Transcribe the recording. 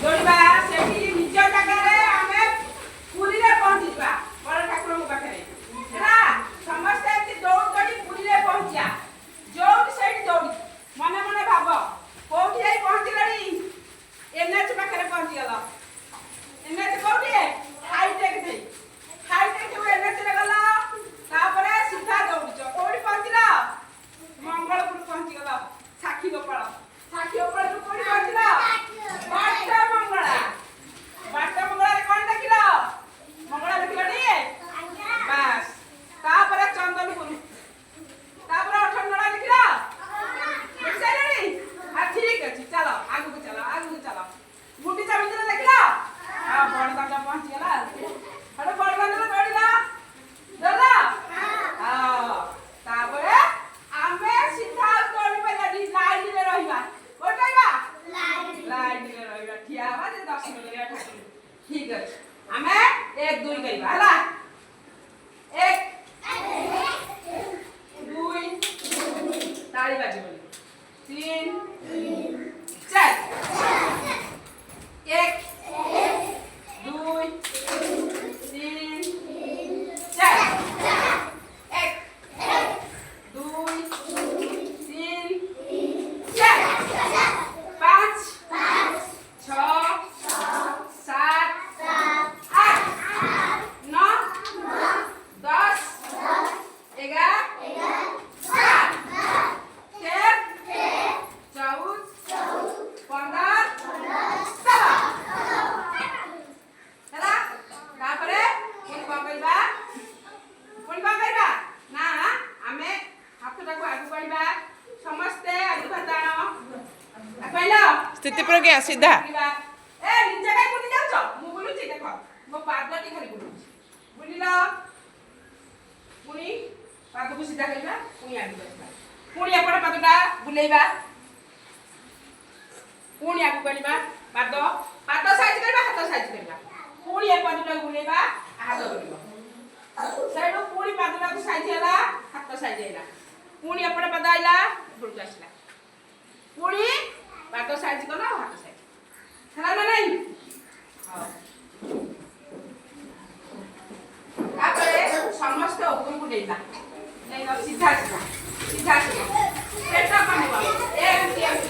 ଦୌଡ଼ିବା ସେଠି ନିଜ ଜାଗାରେ ଆମେ ପୁରୀରେ ପହଞ୍ଚିଯିବା ବଡ଼ ଠାକୁରଙ୍କ ପାଖରେ ହେଲା ସମସ୍ତେ ଏମିତି ଦୌଡ଼ି ଦୌଡ଼ି ପୁରୀରେ ପହଞ୍ଚିବା ଯୋଉଠି ସେଇଠି ଦୌଡ଼ି ମନେ ମନେ ଭାବ କୋଉଠି ଯାଇ ପହଞ୍ଚିଲଣି ଏନ୍ଏଚ୍ ପାଖରେ ପହଞ୍ଚିଗଲ ଏନ୍ଏଚ୍ କୋଉଠି ହାଇଟେକ୍ ଏନ୍ଏଚ୍ ରେ ଗଲ ତାପରେ ସିଧା ଦୌଡ଼ିଛ କୋଉଠି ପହଞ୍ଚିଲ ମଙ୍ଗଳପୁର ପହଞ୍ଚିଗଲ ସାକ୍ଷୀ ଗୋପାଳରୁ କୋଉଠି ପହଞ୍ଚିଲ ବାଟ ମଙ୍ଗଳାରେ କଣ ଦେଖିଲ ମଙ୍ଗଳା ଦେଖିଲନି ବାସ୍ ତାପରେ ଚନ୍ଦନପୁର ତାପରେ ଅଠରନଳା ଦେଖିଲ ଦେଖିସାରିଲଣି ଠିକ ଅଛି ଚାଲ ଆଗକୁ ଚାଲ ଗୁଣ୍ଡିଚା ମନ୍ଦିର ଦେଖିଲ ବଡ଼ଦାଣ୍ଡ ପହଞ୍ଚିଗଲା ହେଠୁ ବଡ଼ଦାଣ୍ଡରେ ଦୌଡ଼ିଲ ତାପରେ ଆମେ ସିଧା ଦୌଡ଼ି ପାରିବାନି ଲାଇନରେ ରହିବା କୋଉଠି ରହିବା ଲାଇନରେ ରହିବା ଠିଆ ହେବା ଯେ ଦର୍ଶନ କରିବା ଠାକୁର ଠିକ ଅଛି ଆମେ 1 2 କରିବା ହେଲା 1 2 ताली बाजिबनी 3 4 1 2 3 4 1 2 3 4 5 6 7 8 9 10 11 स्थिति प्रज्ञा सीधा ए निचे काई बुली जाउछो मु बुलुची देखो मो पादटी खाली बुलुची बुलिलो पुनी पाद को सीधा करिबा पुनी आगु बसबा पुनी एपड़ पादटा बुलेइबा पुनी आगु करिबा पाद साइज करिबा हाथ साइज करिबा पुनी ए पादटा बुलेइबा हाथ करिबा सेडो पुनी पादटा को साइज हैला हाथ साइज हैला पुनी एपड़ पाद आइला बुलु आसला पुनी पाद साइज कला हाथ साइज है ना नहीं हां तापरे समस्त ऊपर को देला नहीं सीधा पेट कम एक